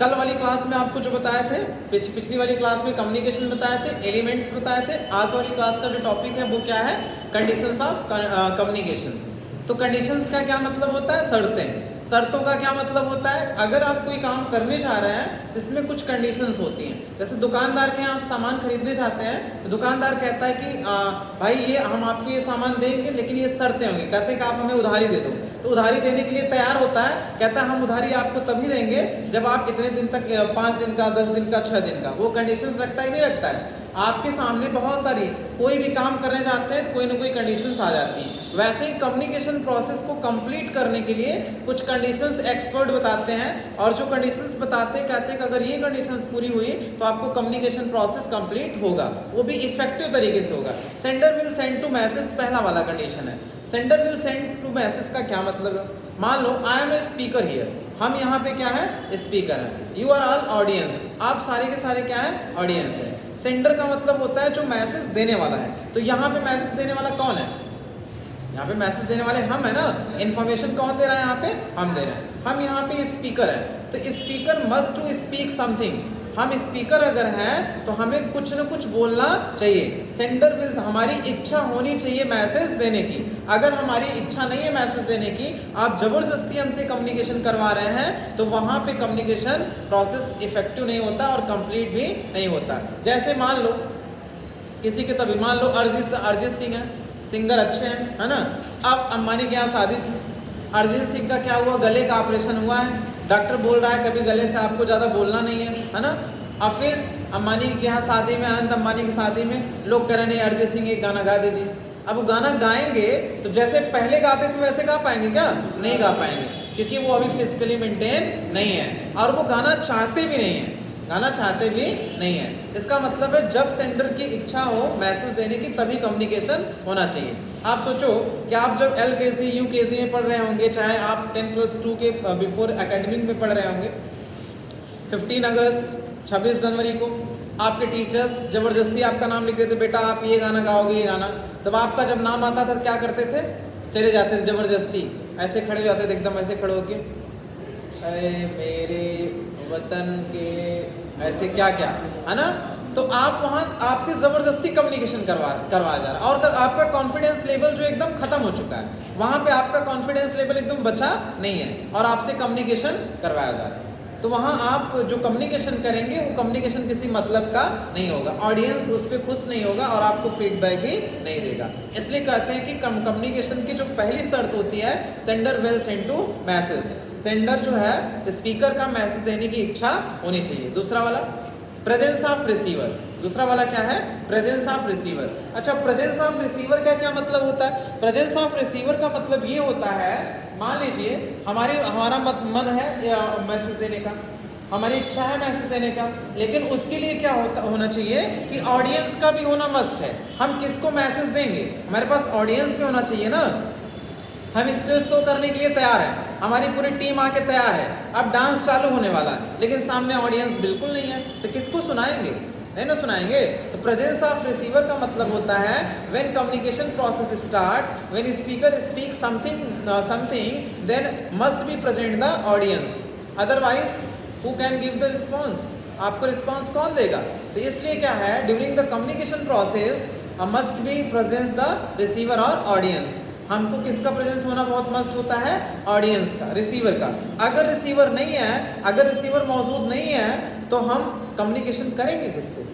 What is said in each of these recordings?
कल वाली क्लास में आपको जो बताए थे, पिछली वाली क्लास में कम्युनिकेशन बताए थे, एलिमेंट्स बताए थे। आज वाली क्लास का जो टॉपिक है वो क्या है, कंडीशंस ऑफ कम्युनिकेशन। तो कंडीशंस का क्या मतलब होता है, शर्तें। शर्तों का क्या मतलब होता है, अगर आप कोई काम करने जा रहे हैं तो इसमें कुछ कंडीशंस होती हैं। जैसे दुकानदार के यहाँ आप सामान खरीदने जाते हैं तो दुकानदार कहता है कि भाई ये हम आपको ये सामान देंगे लेकिन ये शर्तें होंगी। कहते हैं कि आप हमें उधारी दे दो, तो उधारी देने के लिए तैयार होता है, कहता है हम उधारी आपको तभी देंगे जब आप इतने दिन तक 5 दिन का, 10 दिन का, 6 दिन का, वो कंडीशंस रखता है नहीं रखता है। आपके सामने बहुत सारी कोई भी काम करने जाते हैं तो कोई ना कोई कंडीशंस आ जाती हैं। वैसे ही कम्युनिकेशन प्रोसेस को कंप्लीट करने के लिए कुछ कंडीशंस एक्सपर्ट बताते हैं, और जो कंडीशंस बताते हैं कहते हैं कि अगर ये कंडीशंस पूरी हुई तो आपको कम्युनिकेशन प्रोसेस कंप्लीट होगा, वो भी इफेक्टिव तरीके से होगा। Sender will send to message पहला वाला कंडीशन है। Sender will send to message का क्या मतलब है, मान लो I am a speaker here, हम यहाँ पे क्या है, स्पीकर है। यू आर ऑल ऑडियंस, आप सारे के सारे क्या है, ऑडियंस है। सेंडर का मतलब होता है जो मैसेज देने वाला है, तो यहाँ पे मैसेज देने वाला कौन है, यहाँ पे मैसेज देने वाले हम है ना। इन्फॉर्मेशन कौन दे रहा है, यहाँ पे हम दे रहे हैं। हम यहाँ पे स्पीकर है, तो speaker must to speak something. हम स्पीकर अगर हैं तो हमें कुछ न कुछ बोलना चाहिए। सेंडर विल, हमारी इच्छा होनी चाहिए मैसेज देने की। अगर हमारी इच्छा नहीं है मैसेज देने की, आप जबरदस्ती हमसे कम्युनिकेशन करवा रहे हैं, तो वहाँ पे कम्युनिकेशन प्रोसेस इफेक्टिव नहीं होता और कंप्लीट भी नहीं होता। जैसे मान लो किसी के तभी, मान लो अरिजीत सिंह है, सिंगर अच्छे हैं, है ना। अब अंबानी के यहाँ शादी थी, अरिजीत सिंह का क्या हुआ, गले का ऑपरेशन हुआ है, डॉक्टर बोल रहा है कभी गले से आपको ज़्यादा बोलना नहीं है ना। अब फिर अंबानी के यहाँ शादी में, अनंत अंबानी की शादी में लोग कह रहे नहीं अरिजीत सिंह एक गाना गा दीजिए। अब वो गाना गाएंगे तो जैसे पहले गाते थे वैसे गा पाएंगे क्या, नहीं गा पाएंगे, क्योंकि वो अभी फिजिकली मेंटेन नहीं है और वो गाना चाहते भी नहीं है, गाना चाहते भी नहीं है। इसका मतलब है जब सेंडर की इच्छा हो मैसेज देने की तभी कम्युनिकेशन होना चाहिए। आप सोचो कि आप जब LKG UKG में पढ़ रहे होंगे, चाहे आप 10+2 के बिफोर एकेडमिक में पढ़ रहे होंगे, 15 अगस्त 26 जनवरी को आपके टीचर्स ज़बरदस्ती आपका नाम लिख देते, बेटा आप ये गाना गाओगे, ये गाना। तब आपका जब नाम आता था क्या करते थे, चले जाते थे ज़बरदस्ती, ऐसे खड़े हो जाते थे एकदम ऐसे खड़े होके, अरे मेरे वतन के, ऐसे क्या क्या, है ना। तो आप वहाँ आपसे ज़बरदस्ती कम्युनिकेशन करवाया जा रहा है, और आपका कॉन्फिडेंस लेवल जो एकदम ख़त्म हो चुका है, वहाँ पे आपका कॉन्फिडेंस लेवल एकदम बचा नहीं है और आपसे कम्युनिकेशन करवाया जा रहा है। तो वहाँ आप जो कम्युनिकेशन करेंगे वो कम्युनिकेशन किसी मतलब का नहीं होगा, ऑडियंस उस पर खुश नहीं होगा और आपको फीडबैक भी नहीं देगा। इसलिए कहते हैं कि कम्युनिकेशन की जो पहली शर्त होती है, sender will send to message. Sender जो है स्पीकर का मैसेज देने की इच्छा होनी चाहिए। दूसरा वाला प्रेजेंस ऑफ रिसीवर, दूसरा वाला क्या है, प्रेजेंस ऑफ रिसीवर। अच्छा, प्रेजेंस ऑफ रिसीवर का क्या मतलब होता है, प्रेजेंस ऑफ रिसीवर का मतलब ये होता है, मान लीजिए हमारा मन है मैसेज देने का, हमारी इच्छा है मैसेज देने का, लेकिन उसके लिए क्या होना चाहिए कि ऑडियंस का भी होना मस्ट है। हम किसको मैसेज देंगे, हमारे पास ऑडियंस भी होना चाहिए ना। हम स्टेज शो करने के लिए तैयार हैं, हमारी पूरी टीम आके तैयार है, अब डांस चालू होने वाला है, लेकिन सामने ऑडियंस बिल्कुल नहीं है, तो किसको सुनाएंगे, नहीं ना सुनाएंगे। तो प्रेजेंस ऑफ रिसीवर का मतलब होता है when communication process start, when speaker speak something then must be present the audience, otherwise who can give the response, आपको रिस्पॉन्स कौन देगा। तो इसलिए क्या है, during the communication process must be presence the receiver और ऑडियंस। हमको किसका प्रेजेंस होना बहुत मस्ट होता है, ऑडियंस का, रिसीवर का। अगर रिसीवर नहीं है, अगर रिसीवर मौजूद नहीं है तो हम कम्युनिकेशन करेंगे किससे,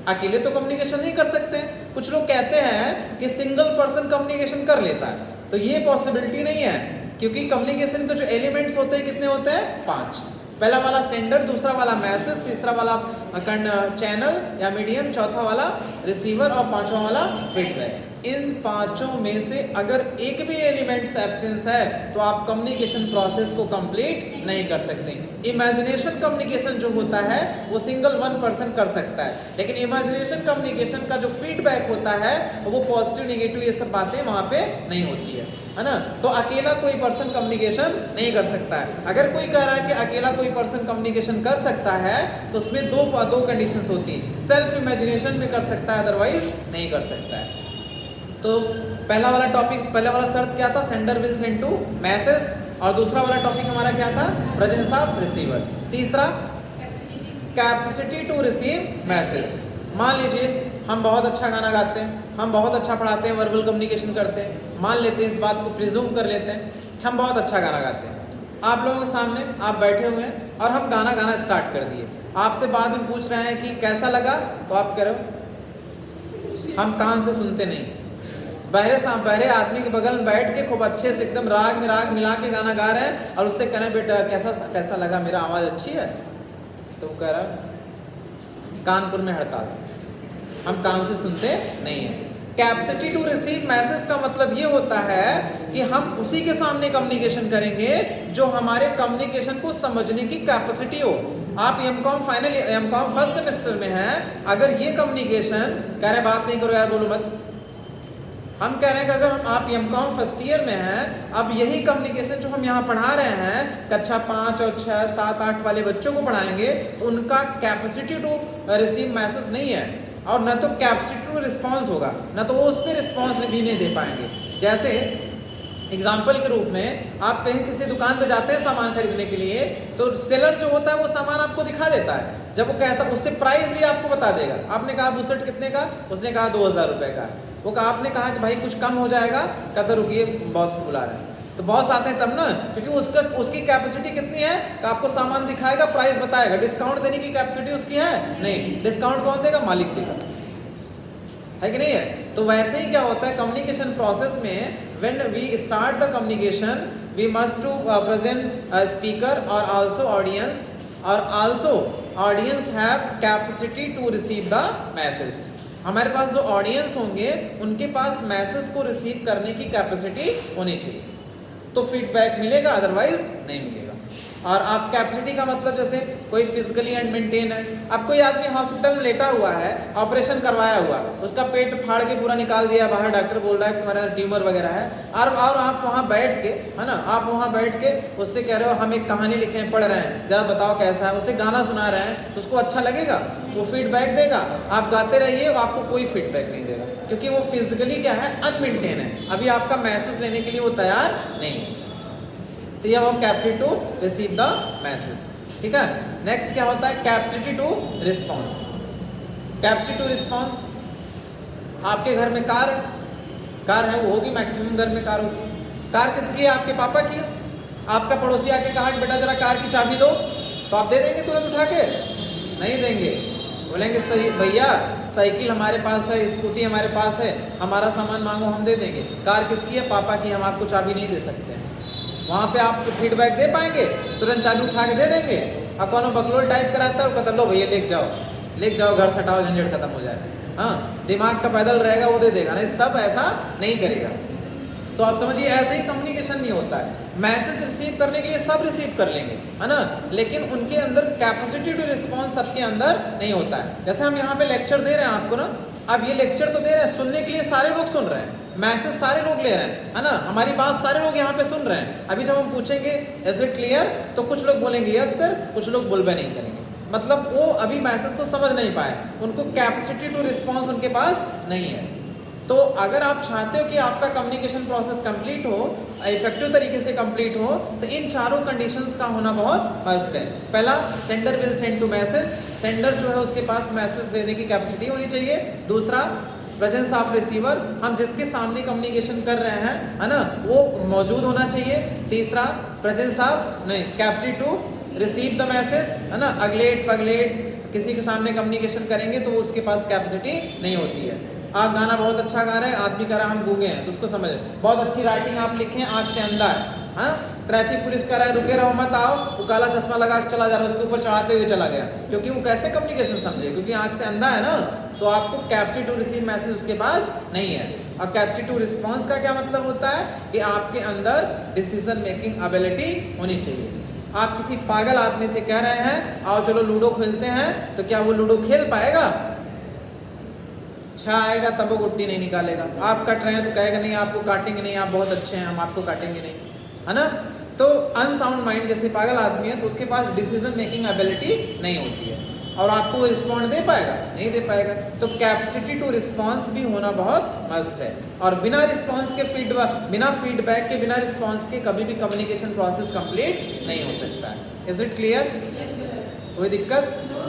अकेले तो कम्युनिकेशन नहीं कर सकते। कुछ लोग कहते हैं कि सिंगल पर्सन कम्युनिकेशन कर लेता है, तो ये पॉसिबिलिटी नहीं है, क्योंकि कम्युनिकेशन के जो एलिमेंट्स होते हैं कितने होते हैं, 5। पहला वाला सेंडर, दूसरा वाला मैसेज, तीसरा वाला चैनल या मीडियम, चौथा वाला रिसीवर और पांचवा वाला फीडबैक। इन पांचों में से अगर एक भी एलिमेंट्स एब्सेंस है तो आप कम्युनिकेशन प्रोसेस को कंप्लीट नहीं कर सकते। इमेजिनेशन कम्युनिकेशन जो होता है वो सिंगल 1 पर्सन कर सकता है, लेकिन इमेजिनेशन कम्युनिकेशन का जो फीडबैक होता है वो पॉजिटिव नेगेटिव ये सब बातें वहाँ पे नहीं होती है ना। तो अकेला कोई पर्सन कम्युनिकेशन नहीं कर सकता है। अगर कोई कह रहा है कि अकेला कोई पर्सन कम्युनिकेशन कर सकता है तो उसमें दो कंडीशंस होती है, सेल्फ इमेजिनेशन में कर सकता है, अदरवाइज नहीं कर सकता है। तो पहला वाला टॉपिक, पहला वाला शर्त क्या था, sender will send to message, और दूसरा वाला टॉपिक हमारा क्या था, प्रेजेंस ऑफ रिसीवर। तीसरा कैपेसिटी टू रिसीव मैसेज। मान लीजिए हम बहुत अच्छा गाना गाते हैं, हम बहुत अच्छा पढ़ाते हैं, वर्बल कम्युनिकेशन करते हैं, मान लेते हैं, इस बात को प्रिज्यूम कर लेते हैं कि हम बहुत अच्छा गाना गाते हैं। आप लोगों के सामने आप बैठे हुए हैं और हम गाना गाना स्टार्ट कर दिए, आपसे बाद में पूछ रहे हैं कि कैसा लगा, तो आप कह रहे हो हम कान से सुनते नहीं, बहरे आदमी के बगल में बैठ के खूब अच्छे से एकदम राग में राग मिला के गाना गा रहे हैं और उससे कह रहे हैं बेटा कैसा लगा, मेरा आवाज़ अच्छी है, तो वो कह रहा कानपुर में हड़ताल, हम कान से सुनते नहीं हैं। कैपेसिटी टू रिसीव मैसेज का मतलब ये होता है कि हम उसी के सामने कम्युनिकेशन करेंगे जो हमारे कम्युनिकेशन को समझने की कैपेसिटी हो। आप एमकॉम फर्स्ट सेमेस्टर में हैं, अगर ये कम्युनिकेशन कह रहे बात नहीं करो यार बोलो मत, हम कह रहे हैं कि अगर आप एमकॉम फर्स्ट ईयर में हैं, अब यही कम्युनिकेशन जो हम यहाँ पढ़ा रहे हैं कक्षा 5 और 6, 7, 8 वाले बच्चों को पढ़ाएंगे तो उनका कैपेसिटी टू रिसीव मैसेज नहीं है और न तो कैपेसिटी टू रिस्पॉन्स होगा, न तो वो उस पर रिस्पॉन्स भी नहीं दे पाएंगे। जैसे एग्जाम्पल के रूप में आप कहीं किसी दुकान पे जाते हैं सामान खरीदने के लिए, तो सेलर जो होता है वो सामान आपको दिखा देता है, जब वो कहता है उससे प्राइस भी आपको बता देगा। आपने कहा बुशर्ट कितने का, उसने कहा 2000 रुपये का, वो कहा आपने कहा कि भाई कुछ कम हो जाएगा, कहते रुकिए बॉस को बुला रहे हैं, तो बॉस आते हैं तब ना, क्योंकि उसकी कैपेसिटी कितनी है कि आपको सामान दिखाएगा, प्राइस बताएगा, डिस्काउंट देने की कैपेसिटी उसकी है नहीं, डिस्काउंट कौन देगा, मालिक देगा, है कि नहीं है। तो वैसे ही क्या होता है कम्युनिकेशन प्रोसेस में, when we start the communication we must to present speaker और also audience have capacity to receive the message. हमारे पास जो ऑडियंस होंगे उनके पास मैसेज को रिसीव करने की कैपेसिटी होनी चाहिए, तो फीडबैक मिलेगा, अदरवाइज नहीं मिलेगा। और आप कैपेसिटी का मतलब जैसे कोई फिजिकली एंड मेंटेन है, अब कोई आदमी हॉस्पिटल में लेटा हुआ है, ऑपरेशन करवाया हुआ, उसका पेट फाड़ के पूरा निकाल दिया बाहर, डॉक्टर बोल रहा है कि तुम्हारा ट्यूमर वगैरह है, और आप वहाँ बैठ के, है ना, आप वहाँ बैठ के उससे कह रहे हो हम एक कहानी लिखे हैं, पढ़ रहे हैं, जरा बताओ कैसा है, उसे गाना सुना रहे हैं, तो उसको अच्छा लगेगा, वो फीडबैक देगा। आप गाते रहिए, आपको कोई फीडबैक नहीं देगा, क्योंकि वो फिजिकली क्या है, अनमेंटेन है, अभी आपका मैसेज लेने के लिए वो तैयार नहीं है। तो यह वो capacity to receive the message, ठीक है। नेक्स्ट क्या होता है, capacity to response. Capacity to response, आपके घर में कार है, वो होगी, मैक्सिमम घर में कार होगी, कार किसकी है, आपके पापा की है। आपका पड़ोसी आके कहा कि बेटा जरा कार की चाबी दो, तो आप दे देंगे तुरंत उठा के, नहीं देंगे, बोलेंगे सही भैया साइकिल हमारे पास है, स्कूटी हमारे पास है, हमारा सामान मांगो हम दे देंगे। कार किसकी है, पापा की, हम आपको चाबी नहीं दे सकते हैं। वहाँ पे आप फीडबैक दे पाएंगे, तुरंत चाबी उठा के दे देंगे। अब कौन बकलोल टाइप कराता है, वो कहता लो भैया लेके जाओ घर से हटाओ, झंझट खत्म हो जाए। हाँ, दिमाग का पैदल रहेगा वो दे देगा, नहीं सब ऐसा नहीं करेगा। तो आप समझिए ऐसे ही कम्युनिकेशन नहीं होता है। मैसेज रिसीव करने के लिए सब रिसीव कर लेंगे, है ना, लेकिन उनके अंदर कैपेसिटी टू रिस्पॉन्स सबके अंदर नहीं होता है। जैसे हम यहाँ पे लेक्चर दे रहे हैं आपको ना, अब ये लेक्चर तो दे रहे हैं, सुनने के लिए सारे लोग सुन रहे हैं, मैसेज सारे लोग ले रहे हैं, है ना, हमारी बात सारे लोग यहाँ पे सुन रहे हैं। अभी जब हम पूछेंगे इज इट क्लियर, तो कुछ लोग बोलेंगे यस सर, कुछ लोग बुलबे नहीं करेंगे, मतलब वो अभी मैसेज को समझ नहीं पाए, उनको कैपेसिटी टू रिस्पॉन्स उनके पास नहीं है। तो अगर आप चाहते हो कि आपका कम्युनिकेशन प्रोसेस कंप्लीट हो, इफेक्टिव तरीके से कंप्लीट हो, तो इन चारों कंडीशंस का होना बहुत मस्ट है। पहला, sender will send to message, sender जो है उसके पास मैसेज देने की कैपेसिटी होनी चाहिए। दूसरा, प्रेजेंस ऑफ रिसीवर, हम जिसके सामने कम्युनिकेशन कर रहे हैं, है ना, वो मौजूद होना चाहिए। तीसरा, presence of capacity to receive the message, है ना, अगलेट पगलेट किसी के सामने कम्युनिकेशन करेंगे तो उसके पास कैपेसिटी नहीं होती है। आप गाना बहुत अच्छा गा रहे हैं, आदमी कह रहा है हम गूंगे हैं, तो उसको समझ, बहुत अच्छी राइटिंग आप लिखें, आँख से अंधा है, हाँ, ट्रैफिक पुलिस कह रहा है रुके रहो मत आओ, वो काला चश्मा लगा के चला जा रहा है, उसके ऊपर चढ़ाते हुए चला गया, क्योंकि वो कैसे कम्युनिकेशन समझे, क्योंकि आँख से अंधा है ना। तो आपको कैपेसिटी टू रिसीव मैसेज उसके पास नहीं है। और कैपेसिटी टू रिस्पॉन्स का क्या मतलब होता है कि आपके अंदर डिसीजन मेकिंग एबिलिटी होनी चाहिए। आप किसी पागल आदमी से कह रहे हैं आओ चलो लूडो खेलते हैं, तो क्या वो लूडो खेल पाएगा? छा आएगा तब वो गुट्टी नहीं निकालेगा। आप कट रहे हैं तो कहेगा नहीं आपको काटेंगे नहीं, आप बहुत अच्छे हैं, हम आपको काटेंगे नहीं, है ना। तो अनसाउंड माइंड जैसे पागल आदमी है तो उसके पास डिसीजन मेकिंग एबिलिटी नहीं होती है, और आपको वो रिस्पॉन्ड दे पाएगा? नहीं दे पाएगा। तो कैपेसिटी टू रिस्पॉन्स भी होना बहुत मस्ट है। और बिना रिस्पॉन्स के बिना फीडबैक के, बिना रिस्पॉन्स के कभी भी कम्युनिकेशन प्रोसेस कंप्लीट नहीं हो सकता है। Is it clear? कोई दिक्कत?